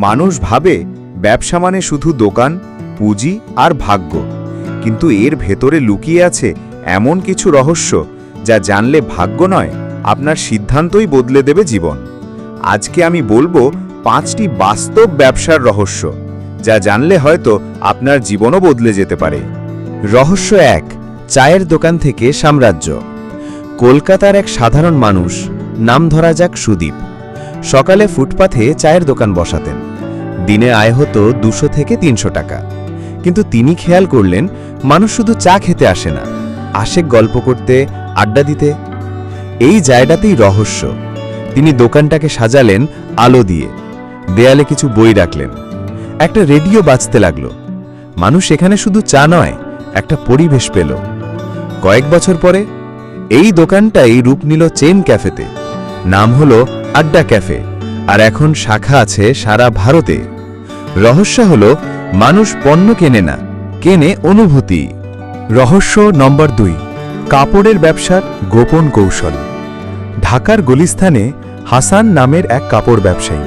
মানুষ ভাবে ব্যবসা মানে শুধু দোকান, পুঁজি আর ভাগ্য, কিন্তু এর ভেতরে লুকিয়ে আছে এমন কিছু রহস্য যা জানলে ভাগ্য নয়, আপনার সিদ্ধান্তই বদলে দেবে জীবন। আজকে আমি বলবো 5টি বাস্তব ব্যবসার রহস্য, যা জানলে হয়তো আপনার জীবনও বদলে যেতে পারে। রহস্য 1, চায়ের দোকান থেকে সাম্রাজ্য। কলকাতার এক সাধারণ মানুষ, নাম ধরা যাক সুদীপ, সকালে ফুটপাথে চায়ের দোকান বসাতেন। দিনে আয় হতো 200 থেকে 300 টাকা। কিন্তু তিনি খেয়াল করলেন, মানুষ শুধু চা খেতে আসে না, আসে গল্প করতে, আড্ডা দিতে। এই জায়গাতেই রহস্য। তিনি দোকানটাকে সাজালেন আলো দিয়ে, দেয়ালে কিছু বই রাখলেন, একটা রেডিও বাজতে লাগলো। মানুষ এখানে শুধু চা নয়, একটা পরিবেশ পেল। কয়েক বছর পরে এই দোকানটাই রূপ নিল চেইন ক্যাফেতে। নাম হলো আড্ডা ক্যাফে, আর এখন শাখা আছে সারা ভারতে। রহস্য হলো, মানুষ পণ্য কেনে না, কেনে অনুভূতি। রহস্য নম্বর 2, কাপড়ের ব্যবসার গোপন কৌশল। ঢাকার গুলিস্তানে হাসান নামের এক কাপড় ব্যবসায়ী।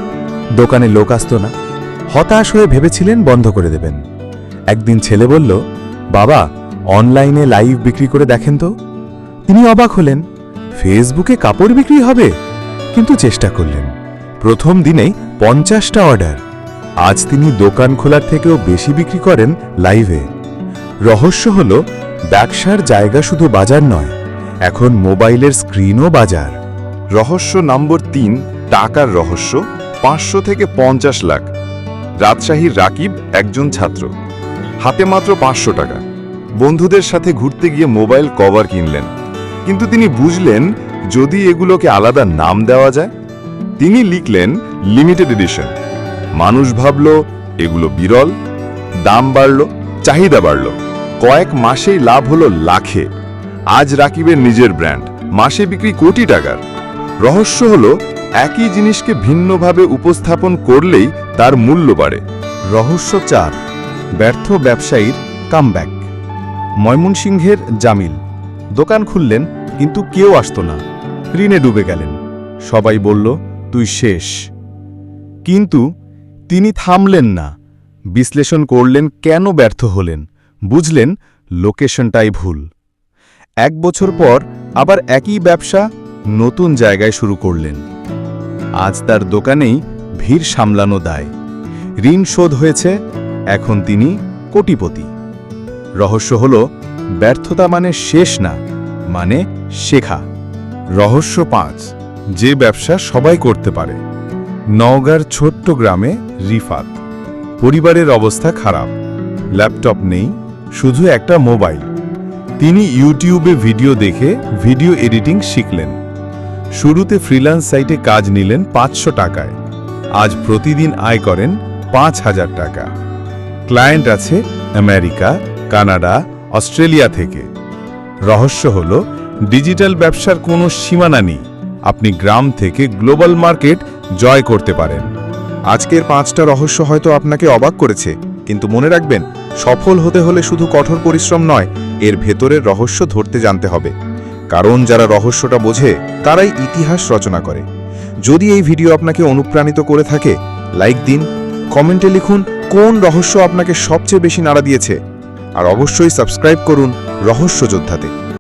দোকানে লোক আসত না, হতাশ হয়ে ভেবেছিলেন বন্ধ করে দেবেন। একদিন ছেলে বলল, বাবা, অনলাইনে লাইভ বিক্রি করে দেখেন তো। তিনি অবাক হলেন, ফেসবুকে কাপড় বিক্রি হবে? কিন্তু চেষ্টা করলেন। প্রথম দিনেই 50টা অর্ডার। আজ তিনি দোকান খোলার থেকেও বেশি বিক্রি করেন লাইভে। রহস্য হল, ব্যবসার জায়গা শুধু বাজার নয়, এখন মোবাইলের স্ক্রিনও বাজার। রহস্য নম্বর 3, টাকার রহস্য। 500 থেকে 50 লাখ। রাজশাহীর রাকিব একজন ছাত্র, হাতে মাত্র 500 টাকা। বন্ধুদের সাথে ঘুরতে গিয়ে মোবাইল কভার কিনলেন, কিন্তু তিনি বুঝলেন যদি এগুলোকে আলাদা নাম দেওয়া যায়। তিনি লিখলেন লিমিটেড এডিশন। মানুষ ভাবল এগুলো বিরল, দাম বাড়ল, চাহিদা বাড়ল। কয়েক মাসেই লাভ হলো লাখে। আজ রাকিবের নিজের ব্র্যান্ড, মাসে বিক্রি কোটি টাকার। রহস্য হলো, একই জিনিসকে ভিন্নভাবে উপস্থাপন করলেই তার মূল্য বাড়ে। রহস্য 4, ব্যর্থ ব্যবসায়ীর কামব্যাক। ময়মনসিংহের জামিল দোকান খুললেন, কিন্তু কেউ আসতো না। ঋণে ডুবে গেলেন। সবাই বলল, তুই শেষ। কিন্তু তিনি থামলেন না। বিশ্লেষণ করলেন কেন ব্যর্থ হলেন। বুঝলেন লোকেশনটাই ভুল। 1 বছর পর আবার একই ব্যবসা নতুন জায়গায় শুরু করলেন। আজ তার দোকানেই ভিড় সামলানো দায়। ঋণ শোধ হয়েছে, এখন তিনি কোটিপতি। রহস্য হল, ব্যর্থতা মানে শেষ না, মানে শেখা। রহস্য 5, যে ব্যবসা সবাই করতে পারে। নওগাঁর ছোট্ট গ্রামে রিফাত। পরিবারের অবস্থা খারাপ, ল্যাপটপ নেই, শুধু একটা মোবাইল। তিনি ইউটিউবে ভিডিও দেখে ভিডিও এডিটিং শিখলেন। শুরুতে ফ্রিল্যান্স সাইটে কাজ নিলেন 500 টাকায়। আজ প্রতিদিন আয় করেন 5000 টাকা। ক্লায়েন্ট আছে আমেরিকা, কানাডা, অস্ট্রেলিয়া থেকে। রহস্য হল, ডিজিটাল ব্যবসার কোনো সীমানা নেই। আপনি গ্রাম থেকে গ্লোবাল মার্কেট জয় করতে পারেন। আজকের 5টা রহস্য হয়তো আপনাকে অবাক করেছে, কিন্তু মনে রাখবেন, সফল হতে হলে শুধু কঠোর পরিশ্রম নয়, এর ভেতরের রহস্য ধরতে জানতে হবে। কারণ যারা রহস্যটা বোঝে তারাই ইতিহাস রচনা করে। যদি এই ভিডিও আপনাকে অনুপ্রাণিত করে থাকে, লাইক দিন, কমেন্টে লিখুন কোন রহস্য আপনাকে সবচেয়ে বেশি নাড়া দিয়েছে, আর অবশ্যই সাবস্ক্রাইব করুন রহস্য যোদ্ধাতে।